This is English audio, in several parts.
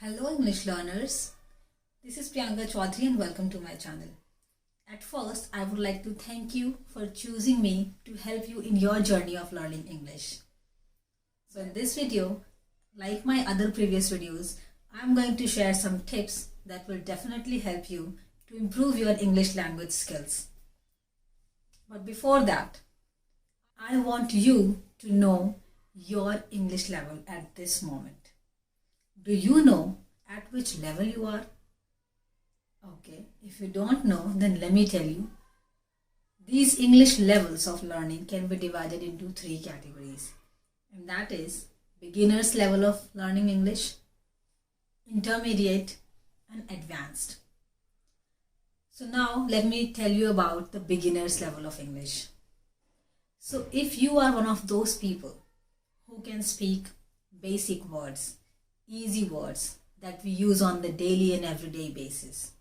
Hello English learners, this is Priyanka Chaudhary and welcome to my channel. At first, I would like to thank you for choosing me to help you in your journey of learning English. So in this video, like my other previous videos, I am going to share some tips that will definitely help you to improve your English language skills. But before that, I want you to know your English level at this moment. Do you know at which level you are? Okay, if you don't know, then let me tell you. These English levels of learning can be divided into three categories. And that is beginner's level of learning English, intermediate, and advanced. So now let me tell you about the beginner's level of English. So if you are one of those people who can speak basic words, easy words that we use on the daily and everyday basis,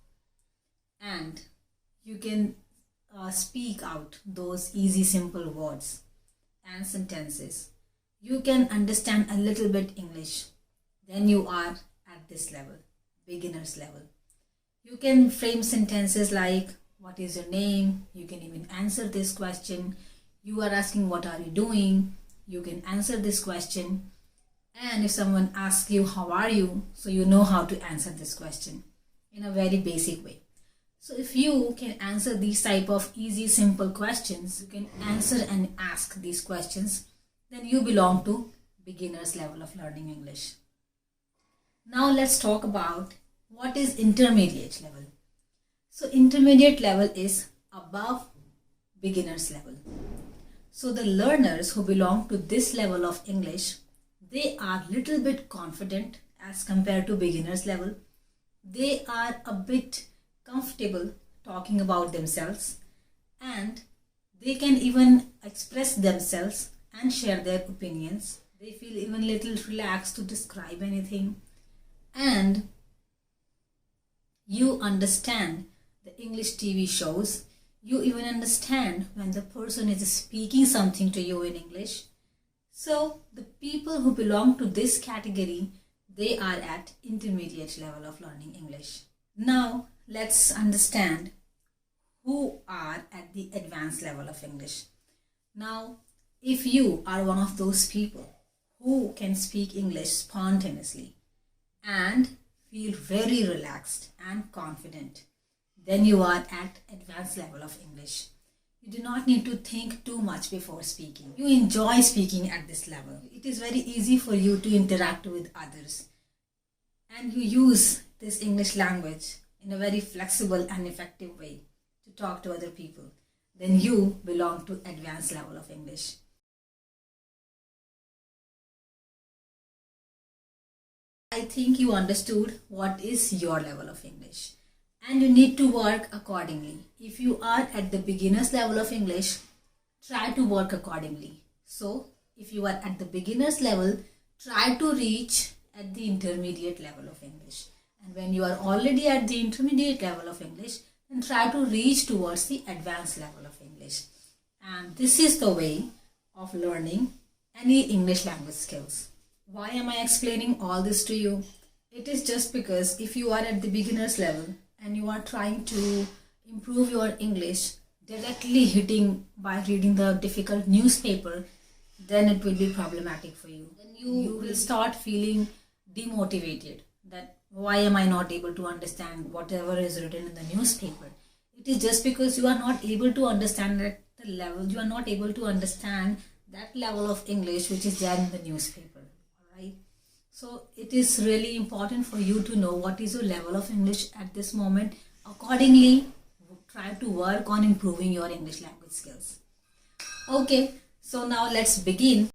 and you can speak out those easy simple words and sentences, you can understand a little bit English, then you are at this level, beginner's level. You can frame sentences like, what is your name? You can even answer this question. You are asking, what are you doing? You can answer this question. And if someone asks you, how are you? So you know how to answer this question in a very basic way. So if you can answer these type of easy, simple questions, you can answer and ask these questions, then you belong to beginner's level of learning English. Now let's talk about what is intermediate level. So intermediate level is above beginner's level. So the learners who belong to this level of English, they are little bit confident as compared to beginner's level. They are a bit comfortable talking about themselves, and they can even express themselves and share their opinions. They feel even little relaxed to describe anything, and you understand the English TV shows. You even understand when the person is speaking something to you in English. So the people who belong to this category, they are at intermediate level of learning English. Now let's understand who are at the advanced level of English. Now, if you are one of those people who can speak English spontaneously and feel very relaxed and confident, then you are at advanced level of English. You do not need to think too much before speaking. You enjoy speaking at this level. It is very easy for you to interact with others, and you use this English language in a very flexible and effective way to talk to other people. Then you belong to advanced level of English. I think you understood what is your level of English, and you need to work accordingly. If you are at the beginner's level of English, try to work accordingly. So if you are at the beginner's level, try to reach at the intermediate level of English. And when you are already at the intermediate level of English, then try to reach towards the advanced level of English. And this is the way of learning any English language skills. Why am I explaining all this to you? It is just because if you are at the beginner's level and you are trying to improve your English directly hitting by reading the difficult newspaper, then it will be problematic for you. Then you will start feeling demotivated that why am I not able to understand whatever is written in the newspaper? It is just because you are not able to understand at the level, you are not able to understand that level of English which is there in the newspaper. Alright? So it is really important for you to know what is your level of English at this moment. Accordingly, try to work on improving your English language skills. Okay, so now let's begin.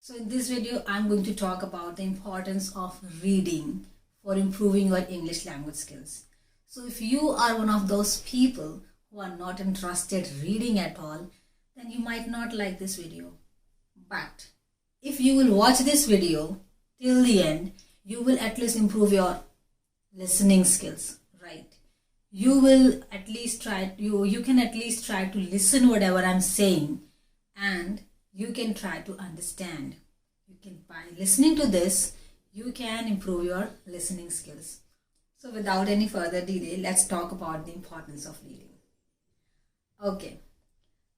So in this video, I'm going to talk about the importance of reading for improving your English language skills. So if you are one of those people who are not interested reading at all, then you might not like this video. But if you will watch this video till the end, you will at least improve your listening skills, right? You will at least try, you can at least try to listen whatever I'm saying, and you can try to understand. By listening to this, you can improve your listening skills. So without any further delay, let's talk about the importance of reading. Okay,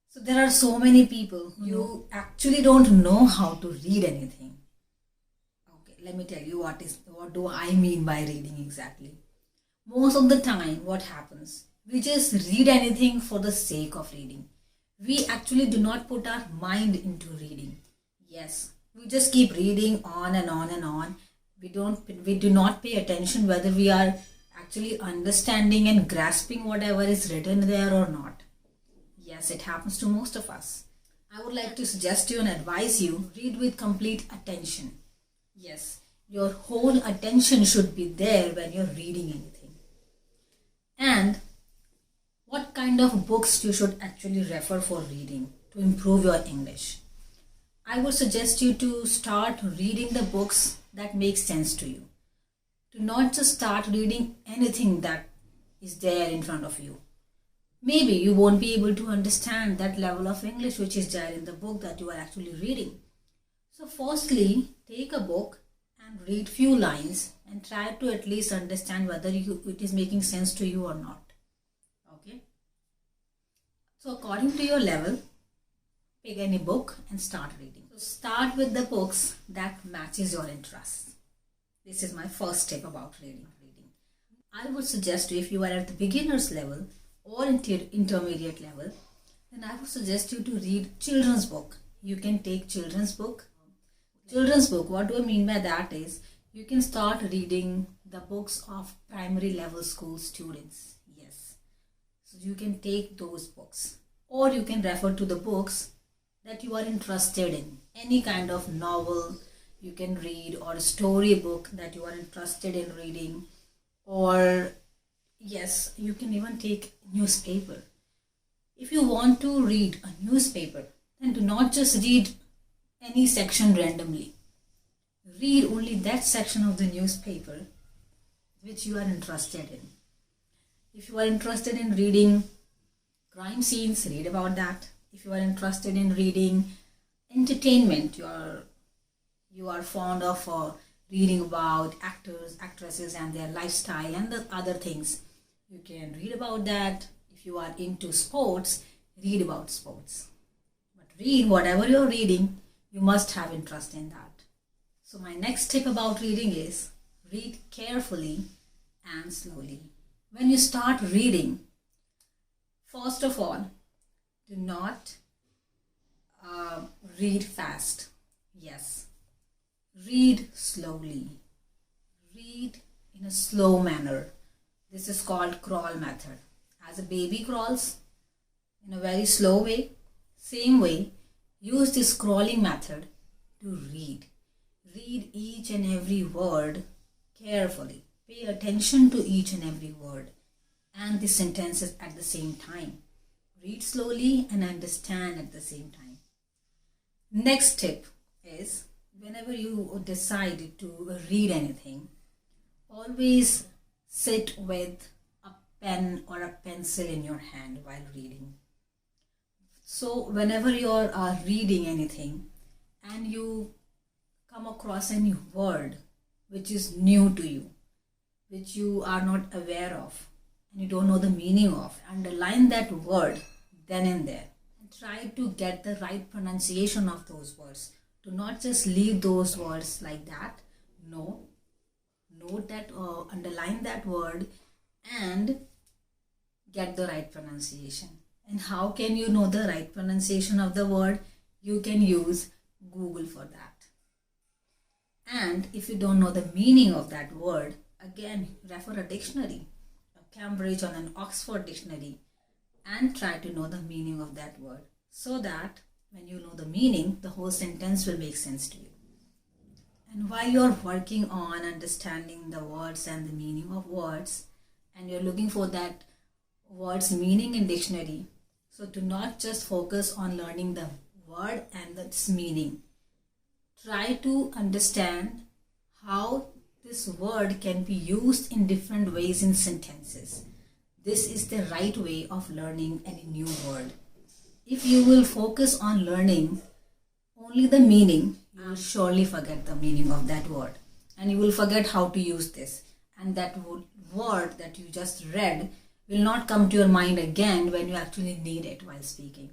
so there are so many people who actually don't know how to read anything. Okay, let me tell you what do I mean by reading exactly. Most of the time what happens, we just read anything for the sake of reading. We actually do not put our mind into reading. Yes, we just keep reading on and on and on. We do not pay attention whether we are actually understanding and grasping whatever is written there or not. Yes, it happens to most of us. I would like to suggest you and advise you, read with complete attention. Yes, your whole attention should be there when you're reading anything. And what kind of books you should actually refer for reading to improve your English? I would suggest you to start reading the books that make sense to you. Do not just start reading anything that is there in front of you. Maybe you won't be able to understand that level of English which is there in the book that you are actually reading. So firstly, take a book and read few lines and try to at least understand whether it is making sense to you or not. Okay. So according to your level, pick any book and start reading. So start with the books that matches your interests. This is my first tip about reading. I would suggest you, if you are at the beginner's level or intermediate level, then I would suggest you to read children's book. You can take children's book. Children's book, what do I mean by that is, you can start reading the books of primary level school students. Yes. So you can take those books. Or you can refer to the books that you are interested in. Any kind of novel you can read, or a story book that you are interested in reading. Or yes, you can even take newspaper. If you want to read a newspaper, then do not just read any section randomly. Read only that section of the newspaper which you are interested in. If you are interested in reading crime scenes, read about that. If you are interested in reading entertainment, you are fond of reading about actors, actresses and their lifestyle and the other things, you can read about that. If you are into sports, read about sports. But read whatever you're reading, you must have interest in that. So my next tip about reading is, read carefully and slowly. When you start reading, first of all, do not read fast. Yes. Read slowly. Read in a slow manner. This is called crawl method. As a baby crawls in a very slow way, same way, use this crawling method to read. Read each and every word carefully. Pay attention to each and every word and the sentences at the same time. Read slowly and understand at the same time. Next tip is, whenever you decide to read anything, always sit with a pen or a pencil in your hand while reading. So whenever you are reading anything and you come across any word which is new to you, which you are not aware of and you don't know the meaning of, underline that word then and there and try to get the right pronunciation of those words. Do not just leave those words like that. No. Note that, underline that word and get the right pronunciation. And how can you know the right pronunciation of the word? You can use Google for that. And if you don't know the meaning of that word, again, refer a dictionary, a Cambridge or an Oxford dictionary, and try to know the meaning of that word, so that when you know the meaning, the whole sentence will make sense to you. And while you're working on understanding the words and the meaning of words, and you're looking for that word's meaning in dictionary, so do not just focus on learning the word and its meaning. Try to understand how this word can be used in different ways in sentences. This is the right way of learning any new word. If you will focus on learning only the meaning, you will surely forget the meaning of that word. and you will forget how to use this, and that word that you just read will not come to your mind again when you actually need it while speaking.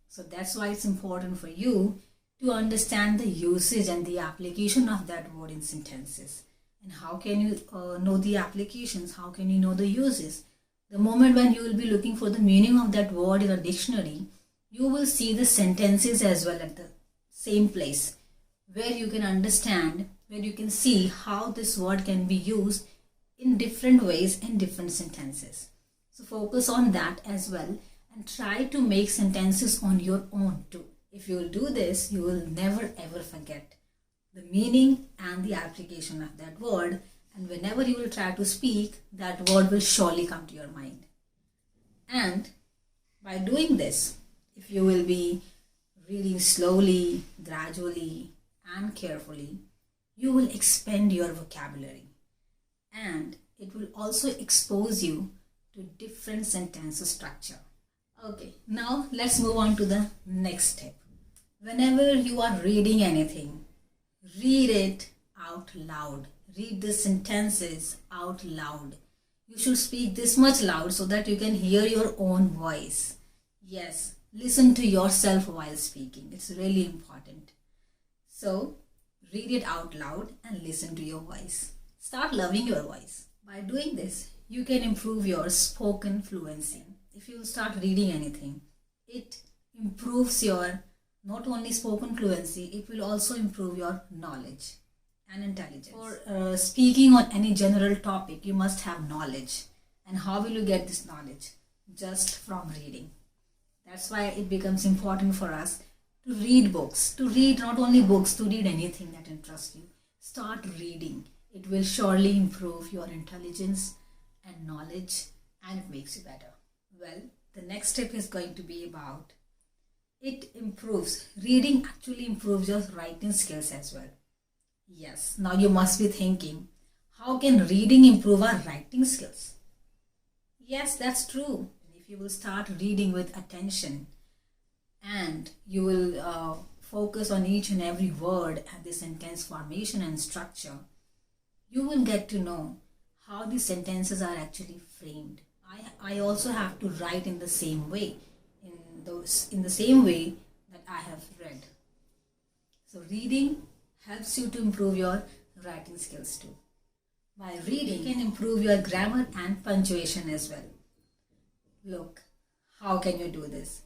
So that's why it's important for you to understand the usage and the application of that word in sentences. And how can you know the applications? How can you know the uses? The moment when you will be looking for the meaning of that word in a dictionary, you will see the sentences as well at the same place, where you can understand, where you can see how this word can be used in different ways in different sentences. So focus on that as well and try to make sentences on your own too. If you will do this, you will never ever forget the meaning and the application of that word, and whenever you will try to speak, that word will surely come to your mind. And by doing this, if you will be reading slowly, gradually and carefully, you will expand your vocabulary, and it will also expose you to different sentence structure. Okay, now let's move on to the next step. Whenever you are reading anything, read it out loud. Read the sentences out loud. You should speak this much loud so that you can hear your own voice. Yes, listen to yourself while speaking. It's really important. So, read it out loud and listen to your voice. Start loving your voice. By doing this, you can improve your spoken fluency. If you start reading anything, it improves your not only spoken fluency, it will also improve your knowledge and intelligence. For speaking on any general topic, you must have knowledge. And how will you get this knowledge? Just from reading. That's why it becomes important for us to read books, to read not only books, to read anything that interests you. Start reading. It will surely improve your intelligence and knowledge, and it makes you better. Well, the next step is going to be about reading actually improves your writing skills as well. Yes, now you must be thinking, how can reading improve our writing skills? Yes, that's true. If you will start reading with attention and you will focus on each and every word and the sentence formation and structure, you will get to know how the sentences are actually framed. I also have to write in the same way, in the same way that I have read. So reading helps you to improve your writing skills too. By reading, you can improve your grammar and punctuation as well. Look, how can you do this?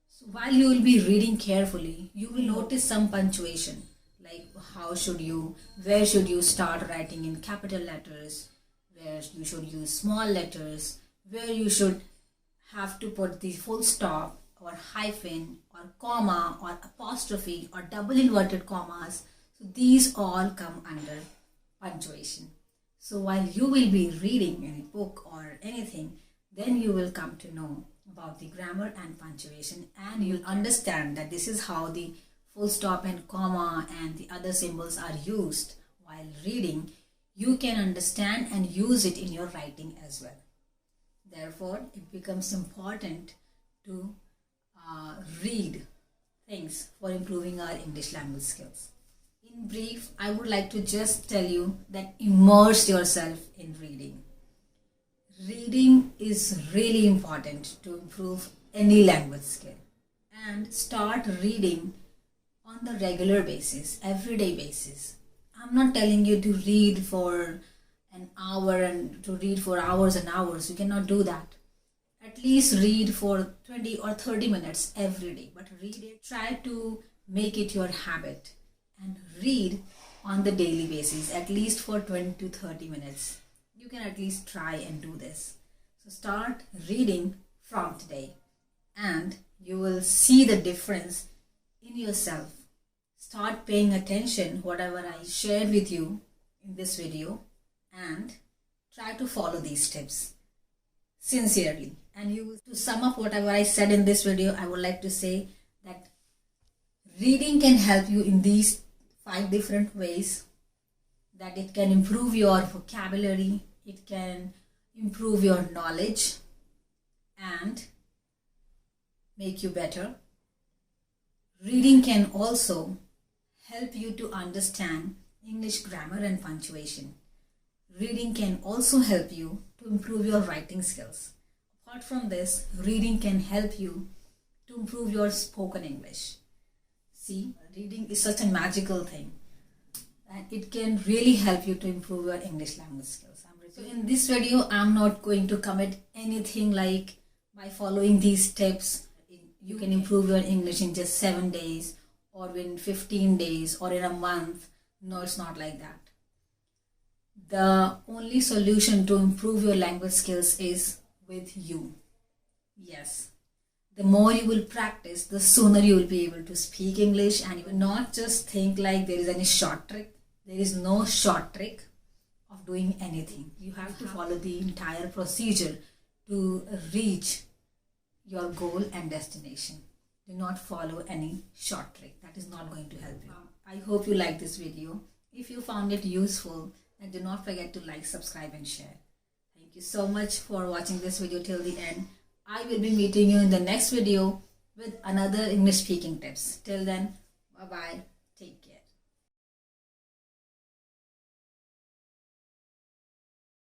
So while you will be reading carefully, you will notice some punctuation, like where should you start writing in capital letters, where you should use small letters, where you should have to put the full stop or hyphen or comma or apostrophe or double inverted commas. So these all come under punctuation. So while you will be reading any book or anything, then you will come to know about the grammar and punctuation, and you'll understand that this is how the full stop and comma and the other symbols are used while reading. You can understand and use it in your writing as well. Therefore, it becomes important to read things for improving our English language skills. In brief, I would like to just tell you that immerse yourself in reading. Reading is really important to improve any language skill. And start reading on the regular basis, everyday basis. I'm not telling you to read for an hour and to read for hours and hours. You cannot do that. At least read for 20 or 30 minutes every day. But read it. Try to make it your habit and read on the daily basis, at least for 20 to 30 minutes. You can at least try and do this. So start reading from today and you will see the difference in yourself. Start paying attention whatever I shared with you in this video and try to follow these tips sincerely. And to sum up whatever I said in this video, I would like to say that reading can help you in these 5 different ways. That it can improve your vocabulary, it can improve your knowledge and make you better. Reading can also help you to understand English grammar and punctuation. Reading can also help you to improve your writing skills. Apart from this, reading can help you to improve your spoken English. See, reading is such a magical thing and it can really help you to improve your English language skills. So in this video, I'm not going to commit anything like by following these tips, you can improve your English in just 7 days or in 15 days or in a month. No, it's not like that. The only solution to improve your language skills is with you. Yes. The more you will practice, the sooner you will be able to speak English, and you will not just think like there is any short trick. There is no short trick of doing anything. You have to follow the entire procedure to reach your goal and destination. Do not follow any short trick. That is not going to help you. I hope you like this video. If you found it useful, then do not forget to like, subscribe and share. Thank you so much for watching this video till the end. I will be meeting you in the next video with another English speaking tips. Till then, bye bye.